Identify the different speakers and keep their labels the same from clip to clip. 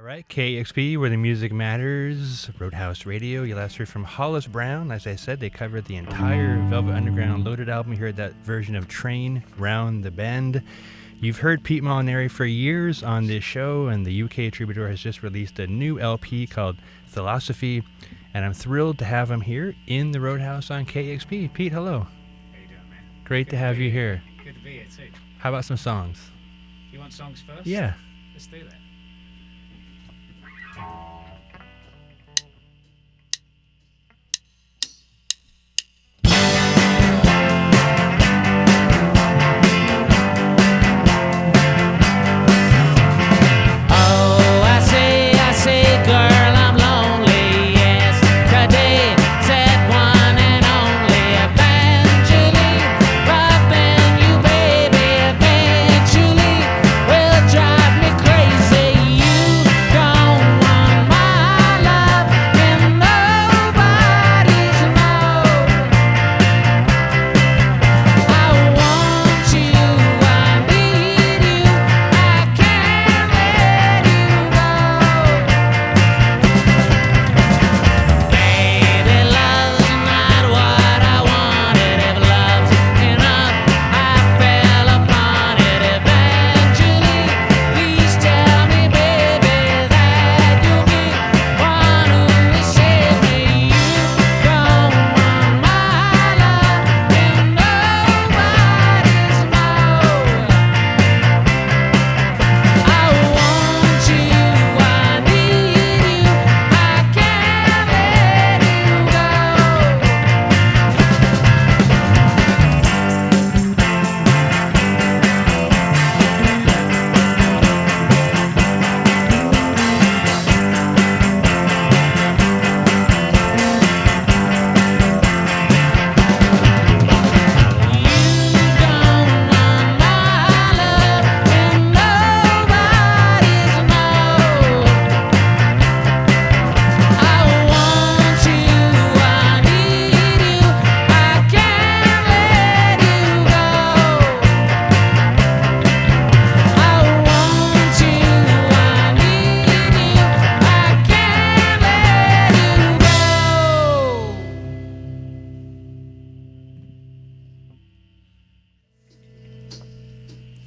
Speaker 1: right, KEXP, where the music matters, Roadhouse Radio. You last heard from Hollis Brown. As I said, they covered the entire Velvet Underground Loaded album. You heard that version of Train Round the Bend. You've heard Pete Molinari for years on this show, and the UK Troubadour has just released a new LP called Philosophy, and I'm thrilled to have him here in the Roadhouse on KEXP. Pete, hello.
Speaker 2: How you doing, man?
Speaker 1: Great to have you here.
Speaker 2: Good to be here, too.
Speaker 1: How about some songs?
Speaker 2: You want songs first?
Speaker 1: Yeah.
Speaker 2: Let's do that.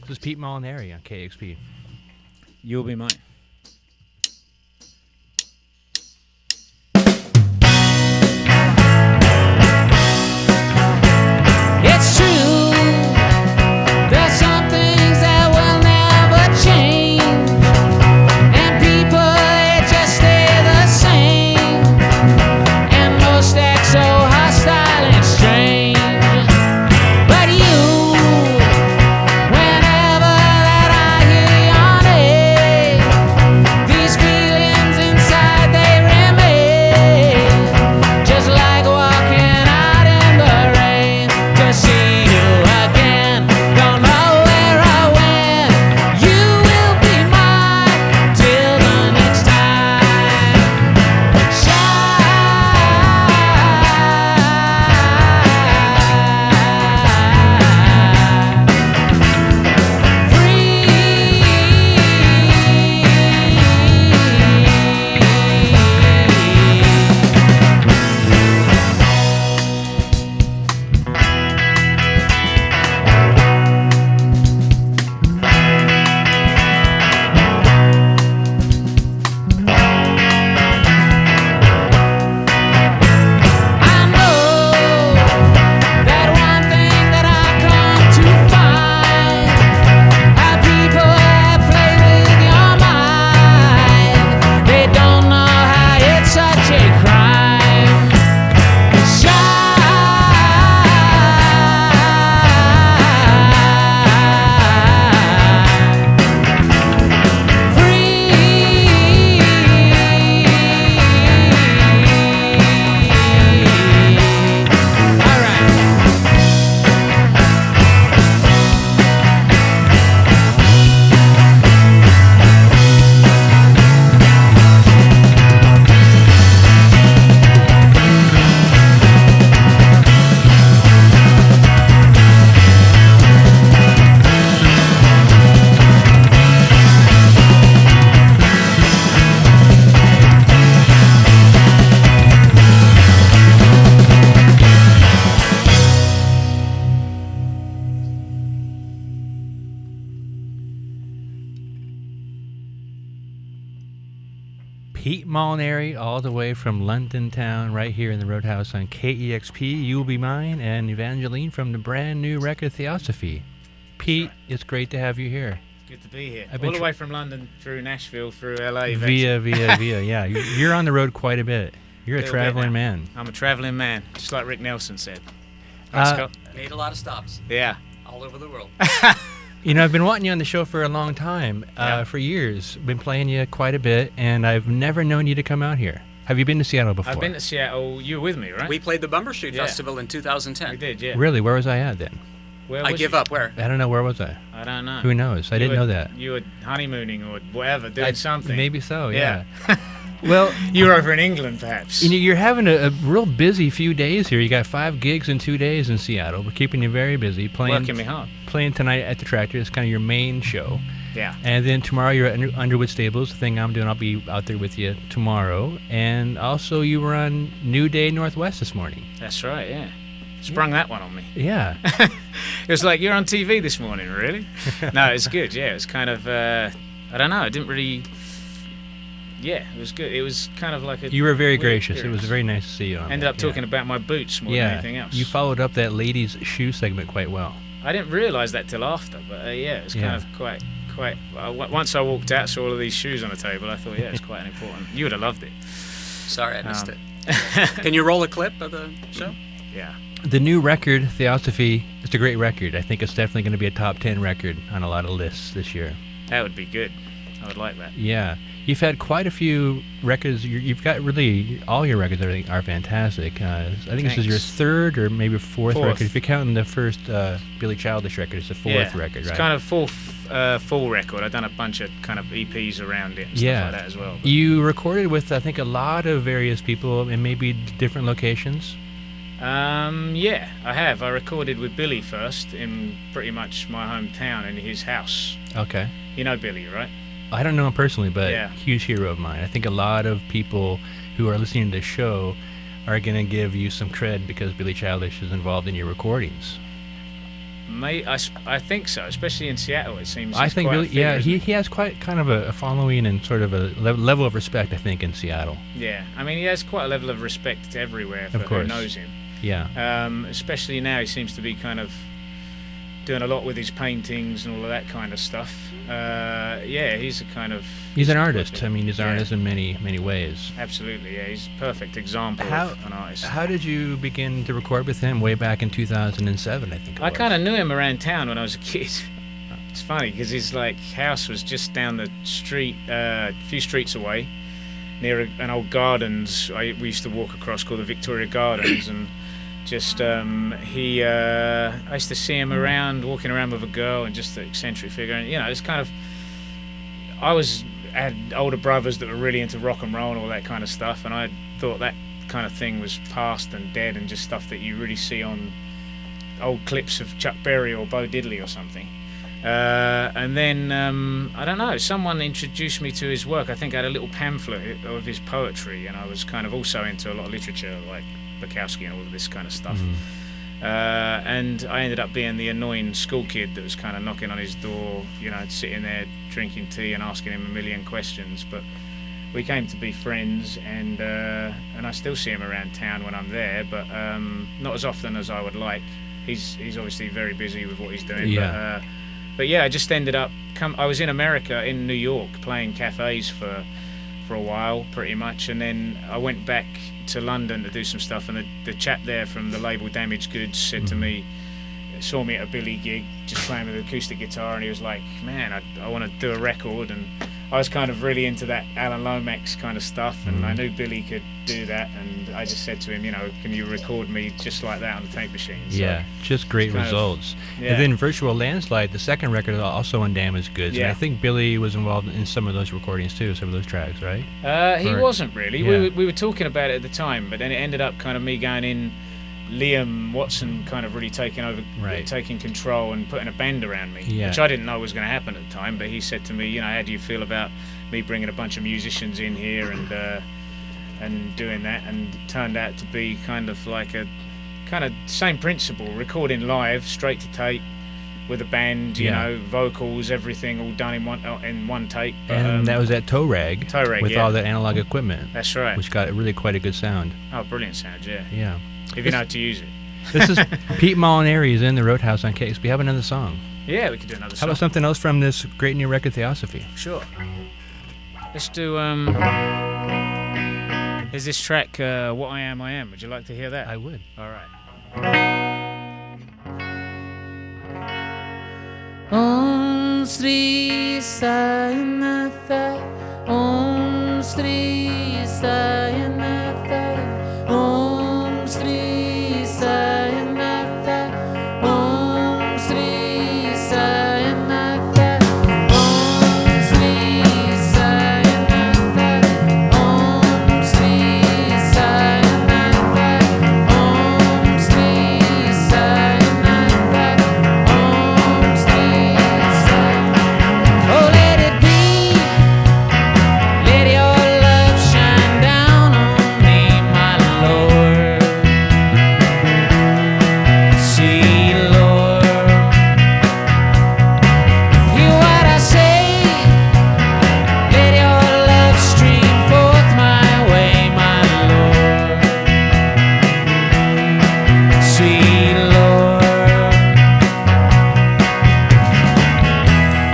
Speaker 1: This is Pete Molinari on KEXP.
Speaker 2: You'll be mine.
Speaker 3: It's true, there's some things that will never change, and people, they just stay the same, and most act so hostile and strange. But you, whenever that I hear your name,
Speaker 1: Pete Molinari, all the way from London town, right here in the Roadhouse on KEXP. You'll Be Mine, and Evangeline from the brand new record Theosophy. Pete, it's great to have you here.
Speaker 2: Good to be here.
Speaker 1: I've
Speaker 2: All
Speaker 1: been
Speaker 2: the way from London through Nashville, through LA.
Speaker 1: Via. Yeah, you're on the road quite a bit. You're a traveling man.
Speaker 2: I'm a traveling man, just like Rick Nelson said.
Speaker 4: Made a lot of stops.
Speaker 2: Yeah.
Speaker 4: All over the world.
Speaker 1: You know, I've been wanting you on the show for a long time, for years. Been playing you quite a bit, and I've never known you to come out here. Have you been to Seattle before?
Speaker 2: I've been to Seattle. You were with me, right?
Speaker 4: We played the Bumbershoot Festival in 2010.
Speaker 2: We did, yeah.
Speaker 1: Really? Where was I at then?
Speaker 2: Where
Speaker 4: I
Speaker 2: was
Speaker 4: give
Speaker 2: you?
Speaker 4: up. Where?
Speaker 1: I don't know. Where was I?
Speaker 2: I don't know.
Speaker 1: Who knows? I didn't know that.
Speaker 2: You were honeymooning or whatever, doing something.
Speaker 1: Maybe so,
Speaker 2: Yeah.
Speaker 1: Well,
Speaker 2: you were over in England, perhaps.
Speaker 1: you know, you're having a real busy few days here. You got 5 gigs in 2 days in Seattle. We're keeping you very busy.
Speaker 2: Working me hard.
Speaker 1: Playing tonight at the Tractor. It's kind of your main show.
Speaker 2: Yeah.
Speaker 1: And then tomorrow you're at Underwood Stables. The thing I'm doing, I'll be out there with you tomorrow. And also you were on New Day Northwest this morning.
Speaker 2: That's right, yeah. Sprung that one on me.
Speaker 1: Yeah.
Speaker 2: It was like, you're on TV this morning, really? No, it's good, yeah. It was kind of, I don't know, I didn't really... Yeah, it was good. It was kind of like a...
Speaker 1: You were very
Speaker 2: weird
Speaker 1: gracious.
Speaker 2: experience.
Speaker 1: It was very nice to see you on
Speaker 2: Ended
Speaker 1: that,
Speaker 2: up talking about my boots more than anything else.
Speaker 1: You followed up that ladies' shoe segment quite well.
Speaker 2: I didn't realise that till after, but yeah, it was kind of quite... once I walked out, saw all of these shoes on the table, I thought, yeah, it's quite an important... You would have loved it.
Speaker 4: Sorry, I missed it. Can you roll a clip of the show?
Speaker 2: Yeah.
Speaker 1: The new record, Theosophy, it's a great record. I think it's definitely going to be a top 10 record on a lot of lists this year.
Speaker 2: That would be good. I would like that.
Speaker 1: Yeah. You've had quite a few records. You've got really, all your records are fantastic. I think this is your 3rd or maybe 4th record. If you're counting the first Billy Childish record, it's the 4th record, right?
Speaker 2: It's kind of 4th full record. I've done a bunch of kind of EPs around it and stuff like that as well.
Speaker 1: You recorded with, I think, a lot of various people in maybe different locations.
Speaker 2: Yeah, I have. I recorded with Billy first in pretty much my hometown in his house.
Speaker 1: Okay.
Speaker 2: You know Billy, right?
Speaker 1: I don't know him personally, but huge hero of mine. I think a lot of people who are listening to the show are going to give you some cred because Billy Childish is involved in your recordings.
Speaker 2: I think so, especially in Seattle. It seems.
Speaker 1: I think Billy, he has quite kind of a following and sort of a level of respect, I think, in Seattle.
Speaker 2: Yeah, I mean, he has quite a level of respect everywhere for who knows him.
Speaker 1: Yeah.
Speaker 2: Especially now, he seems to be kind of doing a lot with his paintings and all of that kind of stuff. He's a kind of...
Speaker 1: He's an artist. I mean, he's an artist in many, many ways.
Speaker 2: Absolutely, yeah. He's a perfect example of an artist.
Speaker 1: How did you begin to record with him way back in 2007, I think it was?
Speaker 2: I kind of knew him around town when I was a kid. It's funny, because his house was just down the street, a few streets away, near an old gardens we used to walk across called the Victoria Gardens, and just I used to see him around, walking around with a girl, and just the eccentric figure. And it's kind of, I had older brothers that were really into rock and roll and all that kind of stuff, and I thought that kind of thing was past and dead and just stuff that you really see on old clips of Chuck Berry or Bo Diddley or something. And then I don't know, someone introduced me to his work. I think I had a little pamphlet of his poetry, and I was kind of also into a lot of literature, like Bukowski and all of this kind of stuff. And I ended up being the annoying school kid that was kind of knocking on his door, sitting there drinking tea and asking him a million questions. But we came to be friends, and I still see him around town when I'm there, but not as often as I would like. He's obviously very busy with what he's doing.
Speaker 1: Yeah.
Speaker 2: But yeah, I just ended up. I was in America, in New York, playing cafes for a while, pretty much, and then I went back to London to do some stuff, and the chap there from the label Damaged Goods said to me, saw me at a Billy gig, just playing with an acoustic guitar, and he was like, man, I want to do a record. And I was kind of really into that Alan Lomax kind of stuff, and I knew Billy could do that, and I just said to him, can you record me just like that on the tape machine? So
Speaker 1: just great results. And then Virtual Landslide, the second record, is also on Damaged Goods. And I think Billy was involved in some of those recordings too, some of those tracks, right?
Speaker 2: He wasn't really. We were talking about it at the time, but then it ended up kind of me going in, Liam Watson kind of really taking over, taking control and putting a band around me, which I didn't know was going to happen at the time. But he said to me, how do you feel about me bringing a bunch of musicians in here and doing that? And it turned out to be kind of like a kind of same principle, recording live, straight to tape, with a band, you know, vocals, everything all done in one take.
Speaker 1: And that was at Toe Rag with all the analog equipment.
Speaker 2: That's right.
Speaker 1: Which got really quite a good sound.
Speaker 2: Oh, brilliant sound, yeah.
Speaker 1: Yeah.
Speaker 2: If you know how to use it.
Speaker 1: This is Pete Molinari is in the Roadhouse on KEXP. Have another song.
Speaker 2: Yeah, we could do another song.
Speaker 1: How about something else from this great new record, Theosophy?
Speaker 2: Sure. Let's do, here's this track, What I Am, I Am. Would you like to hear that?
Speaker 1: I would.
Speaker 2: All right.
Speaker 3: Om Sri Sayanatha, Om Sri Sayanatha, Om Sri Sayanatha, Om Sri Sayanatha, Om Sri Sayanatha, Om Sri Sayanatha, Om Sri Sayanatha, Om Sri Sayanatha. Oh, let it be. Let your love shine down on me, my Lord. See, Lord, hear what I say. Let your love stream forth my way, my Lord. See, Lord,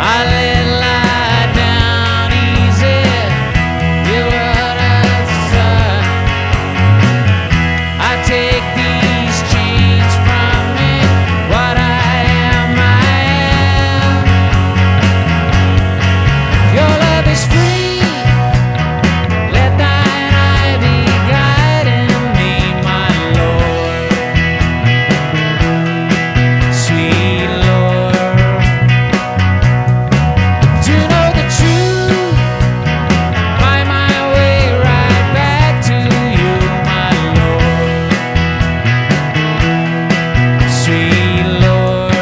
Speaker 3: I let lie down easy. Give what I desire. I take these chains from me. What I am, I am. Your love is free. Let thine eye be guiding me, my Lord. Sweet Lord, to know the truth, find my way right back to you, my Lord. Sweet Lord,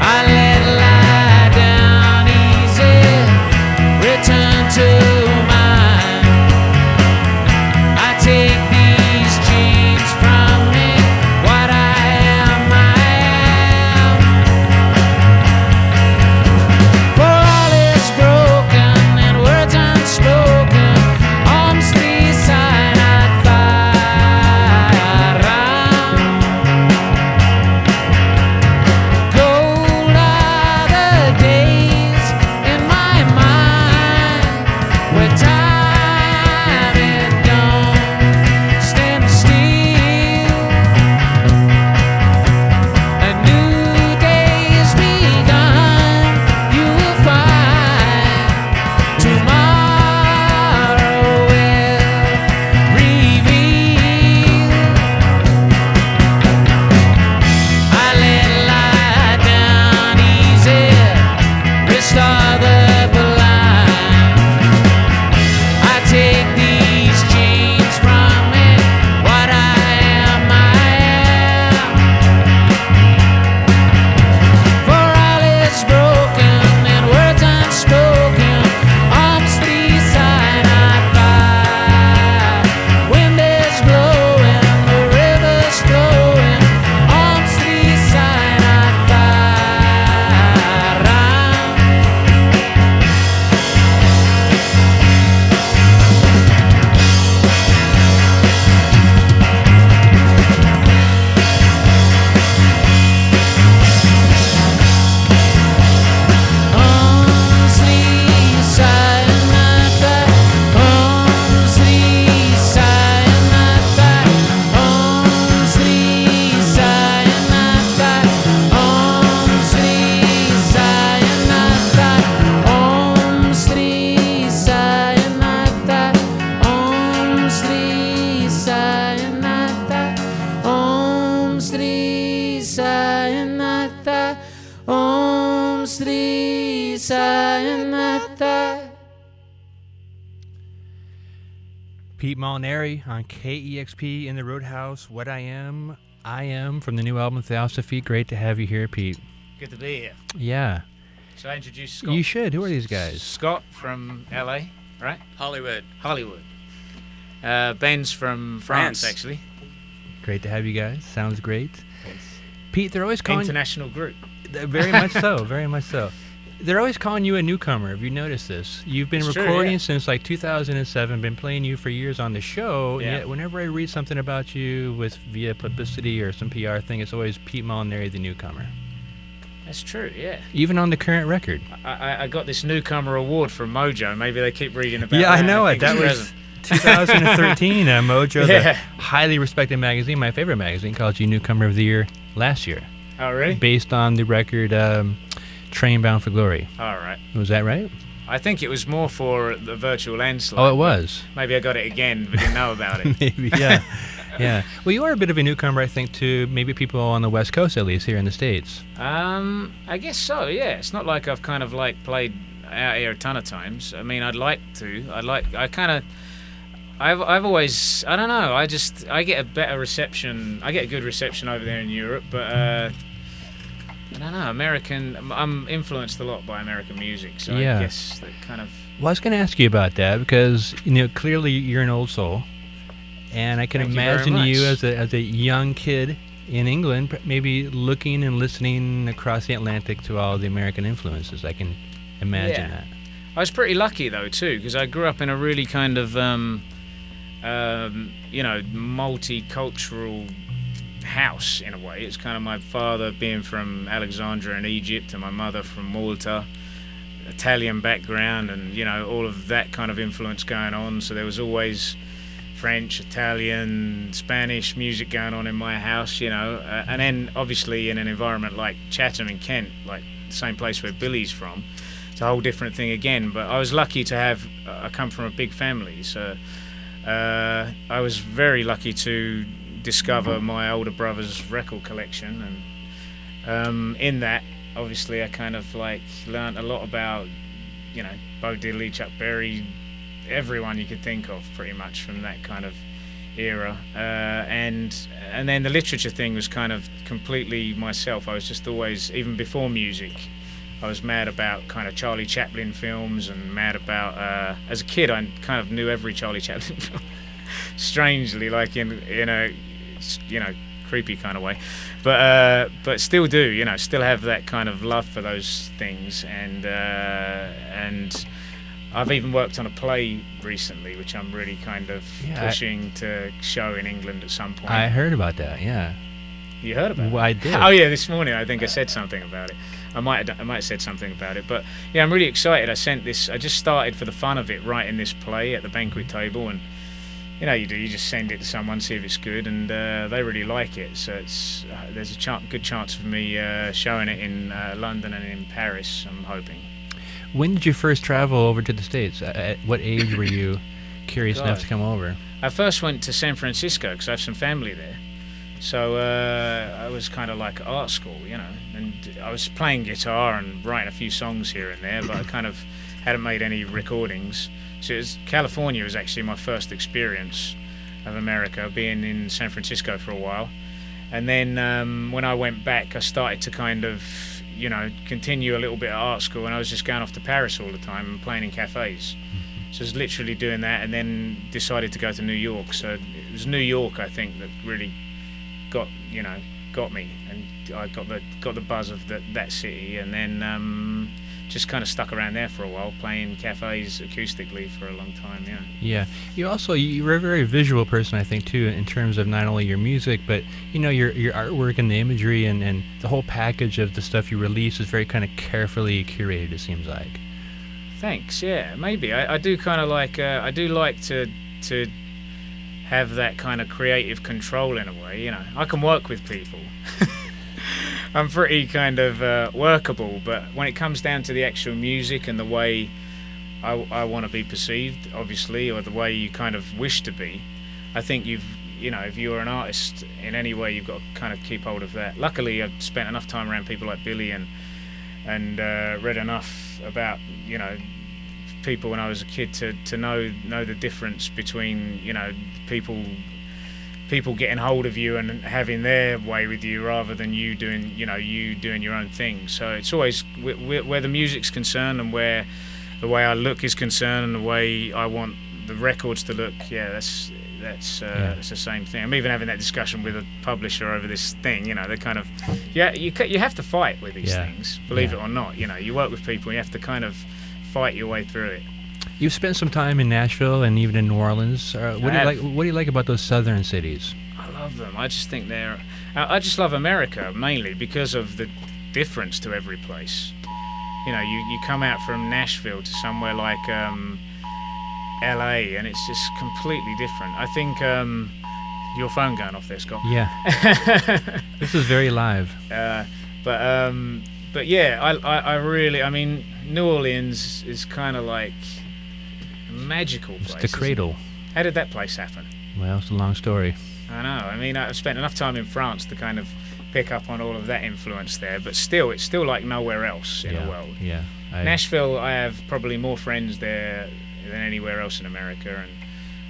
Speaker 3: I let lie down easy, return to mine. I take these chains from me. What I am, I am. For all is broken and words unspoken. Om Sri Sayanatha Ram. Gold are the days in my mind where time it don't stand still. A new day is begun. You will find tomorrow will reveal. I let lie down easy, restore the blind. I take these chains from me. What I am, I am. For all is broken and words unspoken. Om Sri Sayanatha. Wind is blowing, the river's flowing. Om Sri Sayanatha Ram. Om Sri Sayanatha, Om Sri Sayanatha, Om Sri Sayanatha, Om Sri Sayanatha, Om Sri Sayanatha, Om Sri Sayanatha, Om Sri Sayanatha, Om Sri Sayanatha.
Speaker 1: Pete Molinari on KEXP in the Roadhouse. What I Am, I Am from the new album Theosophy. Great to have you here, Pete.
Speaker 2: Good to be here.
Speaker 1: Yeah.
Speaker 2: Should I introduce Scott?
Speaker 1: You should. Who are these guys?
Speaker 2: Scott from LA, right?
Speaker 4: Hollywood.
Speaker 2: Hollywood. Ben's from France, actually.
Speaker 1: Great to have you guys. Sounds great. Pete, they're always calling
Speaker 2: international group.
Speaker 1: Very much so, very much so. They're always calling you a newcomer. Have you noticed this? You've been recording since like 2007, been playing you for years on the show, and yet whenever I read something about you via publicity or some PR thing, it's always Pete Molinari, the newcomer.
Speaker 2: That's true, yeah.
Speaker 1: Even on the current record.
Speaker 2: I got this newcomer award from Mojo. Maybe they keep reading about
Speaker 1: Yeah,
Speaker 2: that.
Speaker 1: I know it. That was 2013. Mojo, the highly respected magazine, my favorite magazine, called you Newcomer of the Year last year.
Speaker 2: Oh, really?
Speaker 1: Based on the record Train Bound for Glory.
Speaker 2: All right.
Speaker 1: Was that right?
Speaker 2: I think it was more for the virtual landslide.
Speaker 1: Oh, it was.
Speaker 2: Maybe I got it again, but didn't know about it.
Speaker 1: Maybe, yeah. Yeah. Well, you are a bit of a newcomer, I think, to maybe people on the West Coast, at least, here in the States.
Speaker 2: I guess so, yeah. It's not like I've kind of like played out here a ton of times. I mean, I'd like to. I've always, I don't know, I get a better reception. I get a good reception over there in Europe, but I don't know, I'm influenced a lot by American music, so I guess that kind of...
Speaker 1: Well, I was going to ask you about that because, clearly you're an old soul, and I can imagine you as a young kid in England, maybe looking and listening across the Atlantic to all the American influences. I can imagine that.
Speaker 2: I was pretty lucky, though, too, because I grew up in a really kind of, multicultural house in a way. It's kind of my father being from Alexandria in Egypt and my mother from Malta, Italian background, and all of that kind of influence going on. So there was always French, Italian, Spanish music going on in my house, and then obviously in an environment like Chatham in Kent, like the same place where Billy's from, it's a whole different thing again. But I was lucky to have I come from a big family, so I was very lucky to discover my older brother's record collection, and in that obviously I kind of like learnt a lot about Bo Diddley, Chuck Berry, everyone you could think of pretty much from that kind of era, and then the literature thing was kind of completely myself. I was just always, even before music, I was mad about kind of Charlie Chaplin films, and mad about as a kid I kind of knew every Charlie Chaplin film strangely, like in a creepy kind of way, but still do, still have that kind of love for those things, and I've even worked on a play recently, which I'm really kind of pushing to show in England at some point.
Speaker 1: I heard about that, yeah.
Speaker 2: You heard about it?
Speaker 1: Well, I did.
Speaker 2: Oh yeah, this morning I think I said something about it. I might have said something about it, but yeah, I'm really excited. I just started for the fun of it, writing this play at the banquet table, and you just send it to someone, see if it's good, and they really like it. So there's a good chance of me showing it in London and in Paris, I'm hoping.
Speaker 1: When did you first travel over to the States? At what age were you curious enough to come over?
Speaker 2: I first went to San Francisco because I have some family there. So I was kind of like at art school, and I was playing guitar and writing a few songs here and there, but I kind of hadn't made any recordings. So California was actually my first experience of America, being in San Francisco for a while. And then when I went back, I started to kind of, continue a little bit at art school, and I was just going off to Paris all the time and playing in cafes. So I was literally doing that, and then decided to go to New York. So it was New York, I think, that really got me, and I got the buzz of that city, and then just kind of stuck around there for a while, playing cafes acoustically for a long time.
Speaker 1: Yeah. You're a very visual person, I think, too, in terms of not only your music, but your artwork and the imagery and the whole package of the stuff you release is very kind of carefully curated, it seems like.
Speaker 2: Thanks. Yeah, maybe I do kind of like I do like to have that kind of creative control in a way. I can work with people. I'm pretty kind of workable, but when it comes down to the actual music and the way I want to be perceived, obviously, or the way you kind of wish to be, I think if you're an artist in any way, you've got to kind of keep hold of that. Luckily, I've spent enough time around people like Billy and read enough about people when I was a kid to know the difference between people getting hold of you and having their way with you, rather than you doing your own thing. So it's always where the music's concerned, and where the way I look is concerned, and the way I want the records to look. Yeah, that's it's the same thing. I'm even having that discussion with a publisher over this thing. You know, they're kind of, you have to fight with these things, believe it or not. You know, you work with people, and you have to kind of fight your way through it.
Speaker 1: You've spent some time in Nashville and even in New Orleans. What do you like about those southern cities?
Speaker 2: I love them. I just think I just love America mainly because of the difference to every place. You know, you come out from Nashville to somewhere like LA, and it's just completely different. I think your phone going off there, Scott.
Speaker 1: Yeah. This is very live.
Speaker 2: But yeah, I really, I mean, New Orleans is kind of like a magical place.
Speaker 1: It's the cradle.
Speaker 2: How did that place happen?
Speaker 1: Well, it's a long story.
Speaker 2: I know. I mean, I've spent enough time in France to kind of pick up on all of that influence there, but still, it's still like nowhere else in the world.
Speaker 1: Yeah.
Speaker 2: Nashville, I have probably more friends there than anywhere else in America, and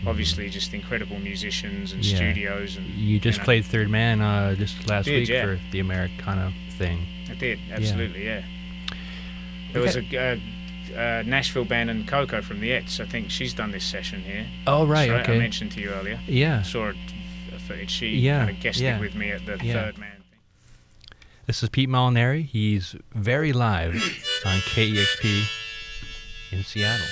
Speaker 2: obviously just incredible musicians and studios. And
Speaker 1: you just played Third Man just last week for the Americana thing.
Speaker 2: I did, absolutely, yeah. There was a Nashville band and Coco from the Ets. I think she's done this session here.
Speaker 1: Oh, right, okay.
Speaker 2: I mentioned to you earlier.
Speaker 1: Yeah.
Speaker 2: I saw a footage. She kind of guested with me at the Third Man thing.
Speaker 1: This is Pete Molinari. He's very live on KEXP in Seattle.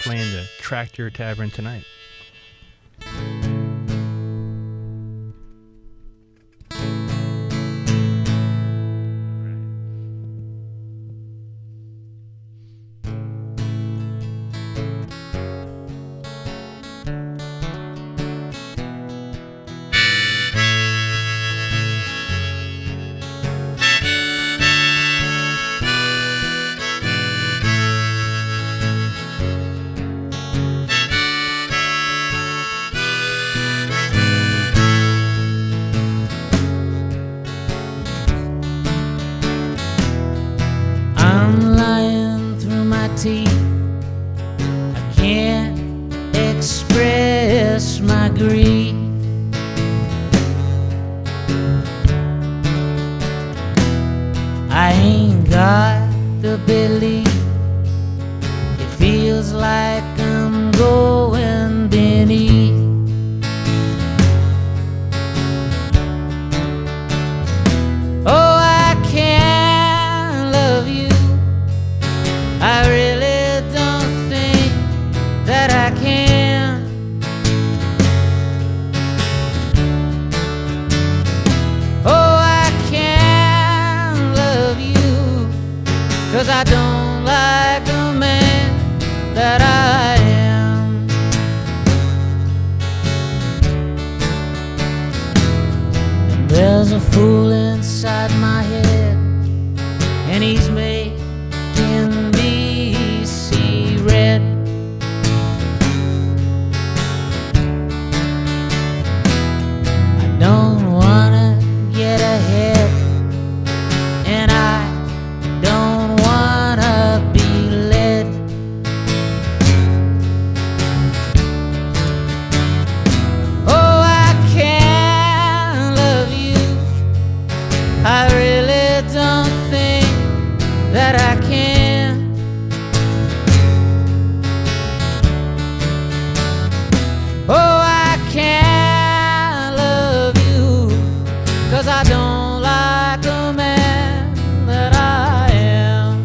Speaker 1: Playing the Tractor Tavern tonight.
Speaker 3: I can't express my grief. I ain't got the belief. It feels like I'm going beneath. Oh, I can't love you. I really don't think that I can. Oh, I can't love you, 'cause I don't like the man that I am. And there's a fool inside my head, and he's making me see red. I don't wanna get ahead, and I don't wanna be led. Oh, I can't love you. I really don't think that I can. Oh, I can't love you, 'cause I don't like the man that I am.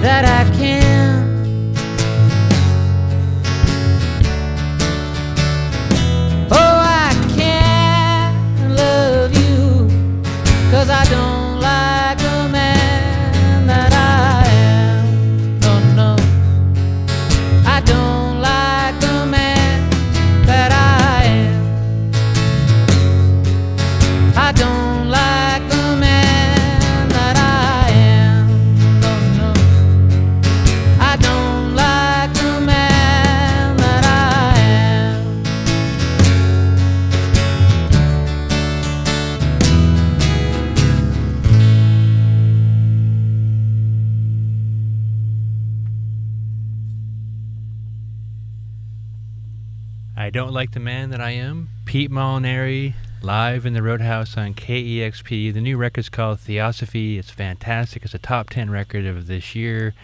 Speaker 3: that I can. Oh, I can't love you, 'cause I don't like the man that I am. No, no, I don't like the man that I am. I don't like the man that I am. No, no, I don't like the man that I am.
Speaker 1: I Don't Like the Man That I Am. Pete Molinari, live in the Roadhouse on KEXP. The new record's called Theosophy. It's fantastic. It's a top 10 record of this year.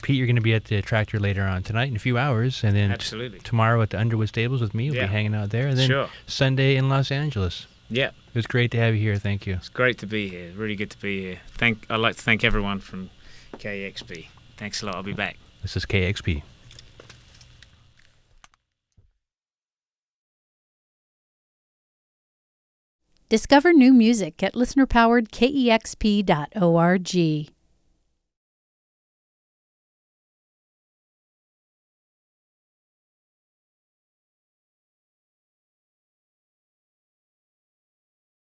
Speaker 1: Pete, you're going to be at the Tractor later on tonight in a few hours. And then
Speaker 2: Absolutely.
Speaker 1: tomorrow at the Underwood Stables with me. You'll
Speaker 2: Yeah.
Speaker 1: be hanging out there. And then
Speaker 2: Sure.
Speaker 1: Sunday in Los Angeles.
Speaker 2: Yeah,
Speaker 1: It was great to have you here. Thank you.
Speaker 2: it's great to be here. Really good to be here. I'd like to thank everyone from KEXP. Thanks a lot. I'll be back.
Speaker 1: This is KXP.
Speaker 5: Discover new music at listener-powered KEXP.org.